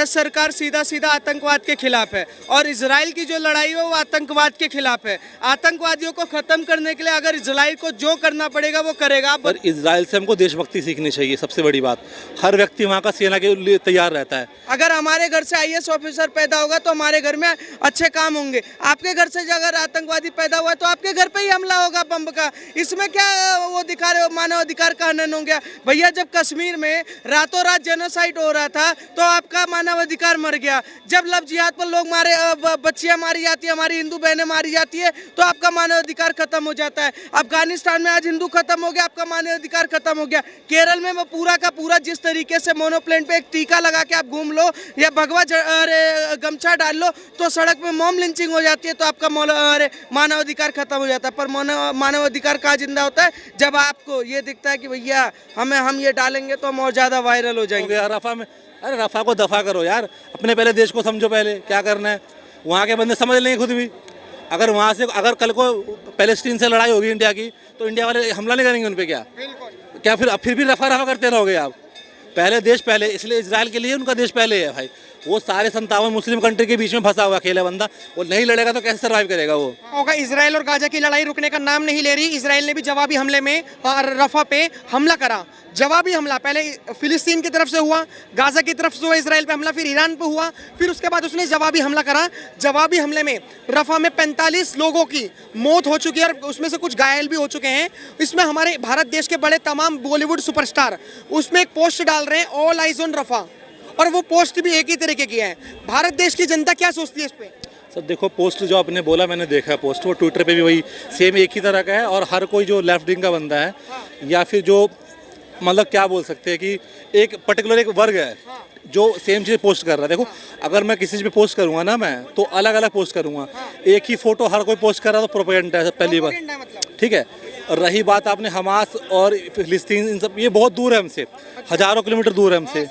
भारत सरकार सीधा सीधा आतंकवाद के खिलाफ है और इजराइल की जो लड़ाई है वो आतंकवाद के खिलाफ है। आतंकवादियों को खत्म करने के लिए अगर इजराइल को जो करना पड़ेगा वो करेगा। पर इजराइल से हमको देशभक्ति सीखनी चाहिए, सबसे बड़ी बात। हर व्यक्ति वहाँ का सेना के लिए तैयार रहता है। अगर हमारे घर से आईएएस ऑफिसर पैदा होगा तो हमारे घर में अच्छे काम होंगे। आपके घर से अगर आतंकवादी पैदा हुआ तो आपके घर पे ही हमला होगा बम का। इसमें क्या वो दिखा रहे हो, मानव अधिकार का हनन हो गया? भैया जब कश्मीर में रातों रात जेनोसाइड हो रहा था तो आपका मानव अधिकार मर गया। जब लव जिहाद पर लोग मारे, बच्चियां मारी जाती है, हमारी हिंदू बहनें मारी जाती है तो आपका मानव अधिकार खत्म हो जाता है। अफगानिस्तान में आज हिंदू खत्म हो गया, आपका मानव अधिकार खत्म हो गया। केरल में वो पूरा का पूरा जिस तरीके से मोनोप्लेन पे एक टीका लगा के आप घूम लो या भगवा गमछा डाल लो तो सड़क में मॉब लिंचिंग हो जाती है तो आपका मानव अधिकार खत्म हो जाता है। पर मानव अधिकार कहाँ जिंदा होता है? जब आपको ये दिखता है कि भैया हम ये डालेंगे तो हम और ज्यादा वायरल हो जाएंगे। रफा में, अरे रफा को दफा करो यार, अपने पहले देश को समझो, पहले क्या करना है। वहाँ के बंदे समझ लेंगे खुद भी। अगर वहाँ से अगर कल को पैलेस्टीन से लड़ाई होगी इंडिया की तो इंडिया वाले हमला नहीं करेंगे उन पे क्या फिर भी रफा करते रहोगे आप? पहले देश पहले, इसलिए इजराइल के लिए उनका देश पहले है भाई। वो सारे 57 मुस्लिम कंट्री के बीच में फंसा हुआ अकेला बंदा, वो नहीं लड़ेगा तो कैसे सर्वाइव करेगा वो? होगा। इजराइल और गाजा की लड़ाई रुकने का नाम नहीं ले रही। इजराइल ने भी जवाबी हमले में रफा पे हमला करा। जवाबी हमला पहले फिलिस्तीन की तरफ से हुआ, गाजा की तरफ से हुआ इजराइल पे हमला, फिर ईरान पे हुआ, फिर उसके बाद उसने जवाबी हमला करा। जवाबी हमले में रफा में 45 लोगों की मौत हो चुकी है और उसमें से कुछ घायल भी हो चुके हैं। इसमें हमारे भारत देश के बड़े तमाम बॉलीवुड सुपरस्टार उसमें एक पोस्ट डाल रहे हैं, ऑल आइज ऑन रफा, और वो पोस्ट भी एक ही तरीके की है। भारत देश की जनता क्या सोचती है इस पे? सर देखो, पोस्ट जो आपने बोला मैंने देखा है पोस्ट, वो ट्विटर पे भी वही सेम एक ही तरह का है। और हर कोई जो लेफ्ट विंग का बंदा है या फिर जो मतलब क्या बोल सकते हैं कि एक पर्टिकुलर एक वर्ग है जो सेम चीज़ पोस्ट कर रहा है। देखो, अगर मैं किसी चीज़ पे पोस्ट करूंगा ना, मैं तो अलग अलग पोस्ट करूंगा। एक ही फोटो हर कोई पोस्ट कर रहा है तो प्रोपेगेंडा है पहली बार, ठीक है। रही बात आपने हमास और फिलिस्तीन, इन सब ये बहुत दूर है हमसे, हजारों किलोमीटर दूर है हमसे।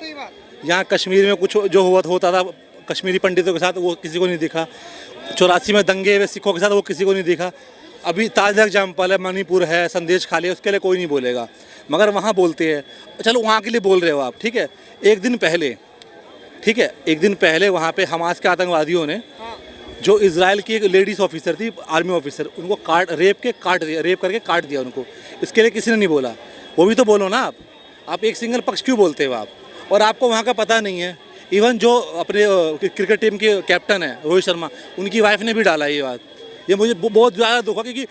यहाँ कश्मीर में कुछ जो होता था कश्मीरी पंडितों के साथ वो किसी को नहीं दिखा। 84 में दंगे हुए सिखों के साथ वो किसी को नहीं दिखा। अभी ताज़ा एग्जाम्पल है, मणिपुर है, संदेश खाली है, उसके लिए कोई नहीं बोलेगा, मगर वहाँ बोलते हैं। चलो वहाँ के लिए बोल रहे हो आप, ठीक है। एक दिन पहले वहाँ पे हमास के आतंकवादियों ने जो इजराइल की एक लेडीज़ ऑफिसर थी, आर्मी ऑफिसर, उनको रेप करके काट दिया उनको। इसके लिए किसी ने नहीं बोला। वो भी तो बोलो ना आप एक सिंगल पक्ष क्यों बोलते हो आप? और आपको वहाँ का पता नहीं है। इवन जो अपने क्रिकेट टीम के कैप्टन है रोहित शर्मा, उनकी वाइफ ने भी डाला ये बात। ये मुझे बहुत ज़्यादा दुख है क्योंकि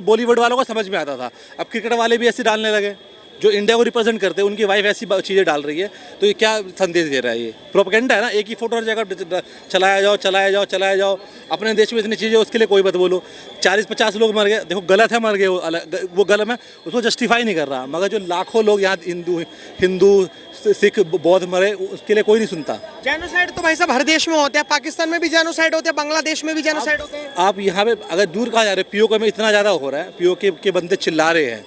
बॉलीवुड वालों को समझ में आता था, अब क्रिकेट वाले भी ऐसे डालने लगे। जो इंडिया को रिप्रेजेंट करते हैं उनकी वाइफ ऐसी चीज़ें डाल रही है, तो ये क्या संदेश दे रहा है? ये प्रोपेगेंडा है ना। एक ही फोटो हर जगह चलाया जाओ। अपने देश में इतनी चीज़ें उसके लिए कोई मत बोलो। 40-50 लोग मर गए, देखो गलत है, मर गए वो गलत है, उसको जस्टिफाई नहीं कर रहा। मगर जो लाखों लोग यहाँ हिंदू सिख बौद्ध मरे, उसके लिए कोई नहीं सुनता। जेनोसाइड तो भाई साहब हर देश में होते हैं, पाकिस्तान में भी जेनोसाइड होते हैं, बांग्लादेश में भी जेनोसाइड होते हैं। आप यहाँ पे अगर दूर कहाँ जा रहे हैं, पीओके में इतना ज़्यादा हो रहा है, पीओके के बंदे चिल्ला रहे हैं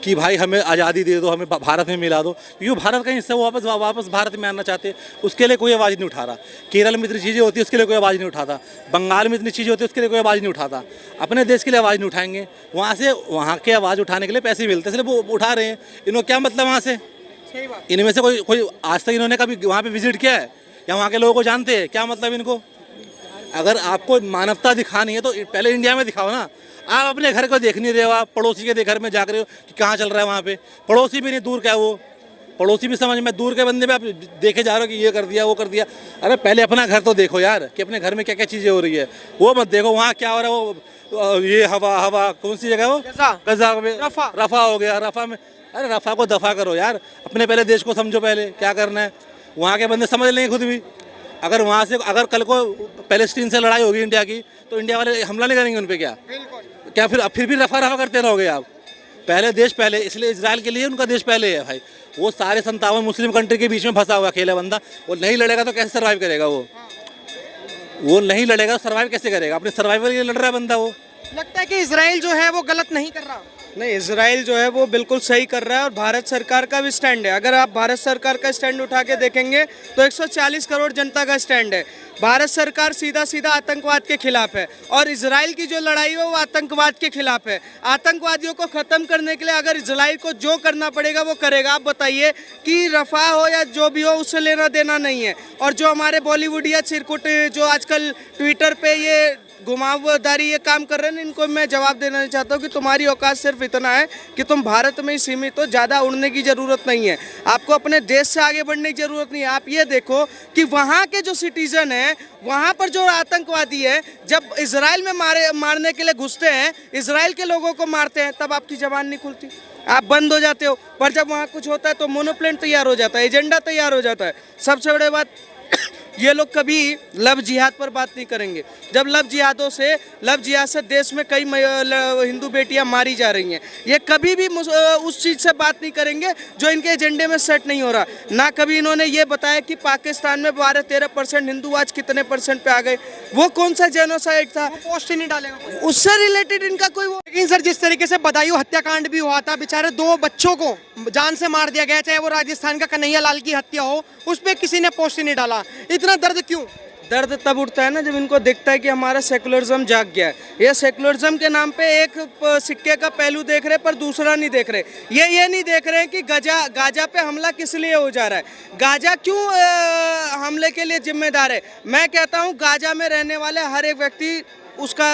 कि भाई हमें आज़ादी दे दो, हमें भारत में मिला दो, क्योंकि भारत का हिस्सा वो वापस भारत में आना चाहते हैं। उसके लिए कोई आवाज़ नहीं उठा रहा। केरल में इतनी चीज़ें होती है उसके लिए कोई आवाज़ नहीं उठाता। बंगाल में इतनी चीज़ें होती है उसके लिए कोई आवाज़ नहीं उठाता। अपने देश के लिए आवाज़ नहीं उठाएंगे। वहाँ के आवाज़ उठाने के लिए पैसे मिलते हैं, इसलिए वो उठा रहे हैं। इन्होंने क्या मतलब वहाँ से? इनमें से कोई आज तक इन्होंने कभी वहाँ पे विजिट किया है या वहाँ के लोगों को जानते हैं? क्या मतलब इनको? अगर आपको मानवता दिखानी है तो पहले इंडिया में दिखाओ ना। आप अपने घर को देख नहीं रहे हो, आप पड़ोसी के घर में जाग रहे हो कि कहाँ चल रहा है वहाँ पे। पड़ोसी भी नहीं, दूर क्या वो पड़ोसी भी समझ में, दूर के बंदे में आप देखे जा रहे हो कि ये कर दिया वो कर दिया। अरे पहले अपना घर तो देखो यार कि अपने घर में क्या क्या चीज़ें हो रही है, वो मत देखो वहाँ क्या हो रहा है। वो ये हवा कौन सी जगह है वो? गजा में रफा हो गया। रफा में, अरे रफा को दफा करो यार, अपने पहले देश को समझो, पहले क्या करना है। वहाँ के बंदे समझ लेंगे खुद भी। अगर वहाँ से अगर कल को पैलेस्टीन से लड़ाई होगी इंडिया की तो इंडिया वाले हमला नहीं करेंगे उन पे क्या फिर भी रफा करते रहोगे आप? पहले देश पहले, इसलिए इजराइल के लिए उनका देश पहले है भाई। वो सारे 57 मुस्लिम कंट्री के बीच में फंसा हुआ अकेला बंदा, वो नहीं लड़ेगा तो कैसे सर्वाइव करेगा? वो नहीं लड़ेगा, सर्वाइव कैसे करेगा? अपने सर्वाइवल के लिए लड़ रहा है बंदा। वो लगता है कि इजराइल जो है वो गलत नहीं कर रहा। नहीं, इजराइल जो है वो बिल्कुल सही कर रहा है और भारत सरकार का भी स्टैंड है। अगर आप भारत सरकार का स्टैंड उठा के देखेंगे तो 140 करोड़ जनता का स्टैंड है। भारत सरकार सीधा सीधा आतंकवाद के खिलाफ है और इजराइल की जो लड़ाई है वो आतंकवाद के खिलाफ है। आतंकवादियों को ख़त्म करने के लिए अगर इजराइल को जो करना पड़ेगा वो करेगा। आप बताइए कि रफा हो या जो भी हो, उससे लेना देना नहीं है। और जो हमारे बॉलीवुड या चिरकुट जो आजकल ट्विटर पे ये घुमावदारी ये काम कर रहे हैं, इनको मैं जवाब देना चाहता हूँ कि तुम्हारी औकात सिर्फ इतना है कि तुम भारत में ही सीमित हो, ज़्यादा उड़ने की ज़रूरत नहीं है। आपको अपने देश से आगे बढ़ने की ज़रूरत नहीं है। आप ये देखो कि वहाँ के जो सिटीज़न हैं, वहाँ पर जो आतंकवादी है, जब इजराइल में मारने के लिए घुसते हैं, इजराइल के लोगों को मारते हैं, तब आपकी ज़बान नहीं खुलती, आप बंद हो जाते हो। पर जब वहाँ कुछ होता है तो मोनोप्लेन तैयार हो जाता है, एजेंडा तैयार हो जाता है। सबसे बड़ी बात, ये लोग कभी लव जिहाद पर बात नहीं करेंगे। जब लव जिहाद से देश में कई हिंदू बेटियां मारी जा रही हैं, ये कभी भी उस चीज़ से बात नहीं करेंगे जो इनके एजेंडे में सेट नहीं हो रहा। ना कभी इन्होंने ये बताया कि पाकिस्तान में 12-13% हिंदू आज कितने परसेंट पे आ गए, वो कौन सा जेनोसाइड था, पोस्ट ही नहीं डालेगा। उससे रिलेटेड इनका कोई वो। लेकिन सर, जिस तरीके से बदायूं हत्याकांड भी हुआ था, बेचारे 2 बच्चों को जान से मार दिया गया, चाहे वो राजस्थान का कन्हैया लाल की हत्या हो, उस पर किसी ने पोस्ट ही नहीं डाला। इतना दर्द क्यों? दर्द तब उठता है ना जब इनको दिखता है कि हमारा सेकुलरिज्म जाग गया है। ये सेकुलरिज्म के नाम पे एक सिक्के का पहलू देख रहे पर दूसरा नहीं देख रहे। ये नहीं देख रहे हैं कि गाजा पे हमला किस लिए हो जा रहा है, गाजा क्यों हमले के लिए जिम्मेदार है। मैं कहता हूँ गाजा में रहने वाले हर एक व्यक्ति उसका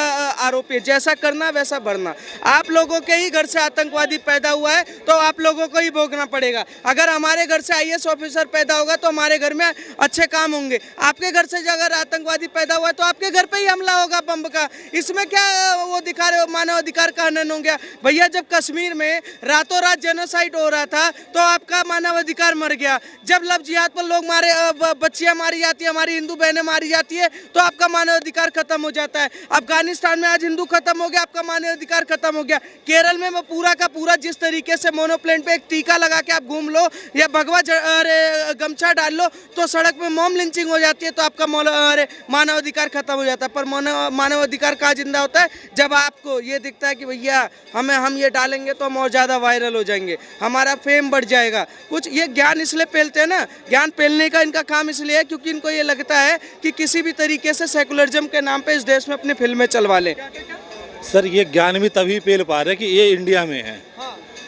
आरोपी है, जैसा करना वैसा भरना। आप लोगों के ही घर से आतंकवादी पैदा हुआ है तो आप लोगों को ही भोगना पड़ेगा। अगर हमारे घर से आईएएस ऑफिसर पैदा होगा तो हमारे घर में अच्छे काम होंगे। आपके घर से अगर आतंकवादी पैदा हुआ है तो आपके घर पे ही हमला होगा बम का। इसमें क्या वो दिखा रहे हो, मानव अधिकार का हनन हो गया। भैया, जब कश्मीर में रातों रात जेनोसाइड हो रहा था तो आपका मानव अधिकार मर गया। जब लव जिहाद पर लोग बच्चियां मारी जाती है, हमारी हिंदू बहनें मारी जाती है, तो आपका मानव अधिकार खत्म हो जाता है। अफगानिस्तान में आज हिंदू खत्म हो गया, आपका मानव अधिकार खत्म हो गया। केरल में पूरा का पूरा जिस तरीके से मोनोप्लेन पे एक टीका लगा के आप घूम लो या भगवा गमछा डाल लो तो सड़क में मॉब लिंचिंग हो जाती है, तो आपका मानव अधिकार खत्म हो जाता है। पर मानव अधिकार कहाँ जिंदा होता है? जब आपको ये दिखता है कि भैया हम ये डालेंगे तो हम और ज़्यादा वायरल हो जाएंगे, हमारा फेम बढ़ जाएगा। कुछ ये ज्ञान इसलिए फैलते हैं ना, ज्ञान फैलने का इनका काम इसलिए है क्योंकि इनको ये लगता है कि किसी भी तरीके से सेकुलरिज्म के नाम पे इस देश में अपनी फिल्में चलवा लें। सर, ये ज्ञान भी तभी पेल पा रहे हैं कि ये इंडिया में है।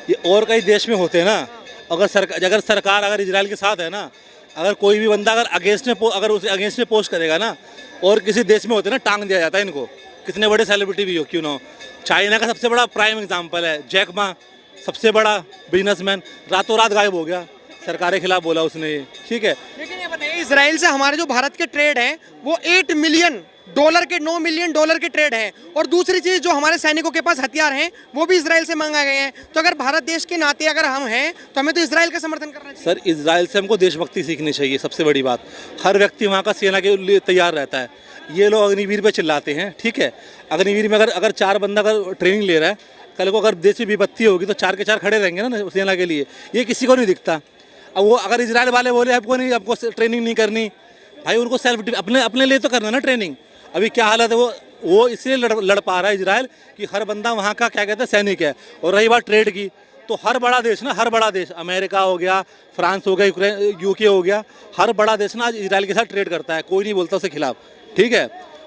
ये और कई देश में होते हैं ना। अगर सरकार अगर इजराइल के साथ है ना, अगर कोई भी बंदा अगर उसे अगेंस्ट में पोस्ट करेगा ना, और किसी देश में होते हैं ना, टांग दिया जाता है इनको, कितने बड़े सेलिब्रिटी भी हो क्यों ना हो। चाइना का सबसे बड़ा प्राइम एग्जाम्पल है जैक मा, सबसे बड़ा बिजनेसमैन, रातों रात गायब हो गया, सरकार के खिलाफ बोला उसने, ठीक है। लेकिन ये बताइए, इजराइल से हमारे जो भारत के ट्रेड हैं वो $8 मिलियन के $9 मिलियन के ट्रेड है, और दूसरी चीज जो हमारे सैनिकों के पास हथियार हैं वो भी इजराइल से मंगाए गए हैं। तो अगर भारत देश के नाते अगर हम हैं तो हमें तो इजराइल का समर्थन करना चाहिए। सर, इजराइल से हमको देशभक्ति सीखनी चाहिए। सबसे बड़ी बात, हर व्यक्ति वहाँ का सेना के लिए तैयार रहता है। ये लोग अग्निवीर पे चिल्लाते हैं, ठीक है। अग्निवीर में अगर 4 बंदा अगर ट्रेनिंग ले रहा है, कल को अगर देश में विपत्ति होगी तो 4 के 4 खड़े रहेंगे ना सेना के लिए। ये किसी को नहीं दिखता। अब वो अगर इजराइल वाले बोले आपको ट्रेनिंग नहीं करनी, भाई उनको सेल्फ अपने लिए तो करना ना ट्रेनिंग। अभी क्या हालत है, वो इसलिए लड़ पा रहा है इजराइल कि हर बंदा वहाँ का क्या कहते हैं सैनिक है। और रही बात ट्रेड की, तो हर बड़ा देश, अमेरिका हो गया, फ्रांस हो गया, यूके हो गया, हर बड़ा देश ना आज इजराइल के साथ ट्रेड करता है, कोई नहीं बोलता उसके खिलाफ, ठीक है।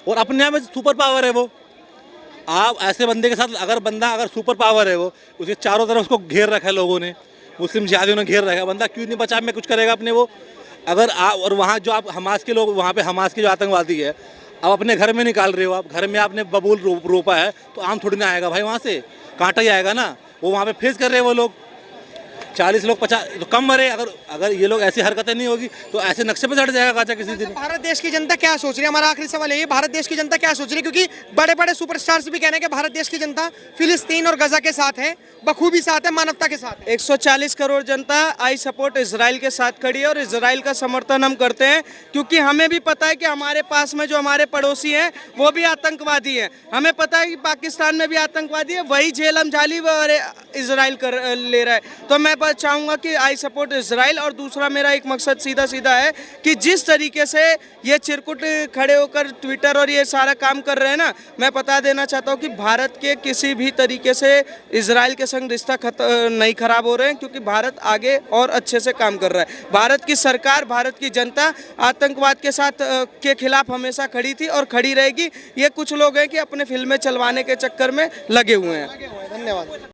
और अपने आप में सुपर पावर है वो। आप ऐसे बंदे के साथ अगर सुपर पावर है वो, उसके चारों तरफ उसको घेर रखा है लोगों ने, मुस्लिम जिहादियों ने घेर रखा है, बंदा क्यों नहीं बचाव में कुछ करेगा अपने वो। अगर आप और वहाँ जो आप हमास के लोग, वहाँ पे हमास के जो आतंकवादी है, अब अपने घर में निकाल रहे हो, आप घर में आपने बबूल रोपा है तो आम थोड़ी ना आएगा भाई, वहाँ से कांटा ही आएगा ना। वो वहाँ पे फेस कर रहे हैं वो लोग, 40 लोग 50 तो कम मरे। अगर ये लोग ऐसी हरकतें नहीं होगी तो ऐसे नक्शे पे चढ़ जाएगा गाजा किसी दिन। भारत देश की जनता क्या सोच रही है? हमारा आखिरी सवाल है, भारत देश की जनता क्या सोच रही है? क्योंकि बड़े बड़े सुपरस्टार्स भी कह रहे हैं कि भारत देश की जनता फिलिस्तीन और गजा के साथ है, बखूबी साथ है, मानवता के साथ है। 140 करोड़ जनता आई सपोर्ट इजराइल के साथ खड़ी है और इजराइल का समर्थन हम करते हैं क्योंकि हमें भी पता है कि हमारे पास में जो हमारे पड़ोसी हैं वो भी आतंकवादी हैं। हमें पता है कि पाकिस्तान में भी आतंकवादी है, वही झेलम झाली इजराइल कर ले रहा है। तो मैं चाहूँगा कि आई सपोर्ट इसराइल, और दूसरा मेरा एक मकसद सीधा सीधा है कि जिस तरीके से ये चिरकुट खड़े होकर ट्विटर और ये सारा काम कर रहे हैं ना, मैं बता देना चाहता हूँ कि भारत के किसी भी तरीके से इसराइल के संग रिश्ता नहीं खराब हो रहे हैं, क्योंकि भारत आगे और अच्छे से काम कर रहा है। भारत की सरकार, भारत की जनता आतंकवाद के साथ के खिलाफ हमेशा खड़ी थी और खड़ी रहेगी। ये कुछ लोग हैं कि अपने फिल्में चलवाने के चक्कर में लगे हुए हैं। धन्यवाद।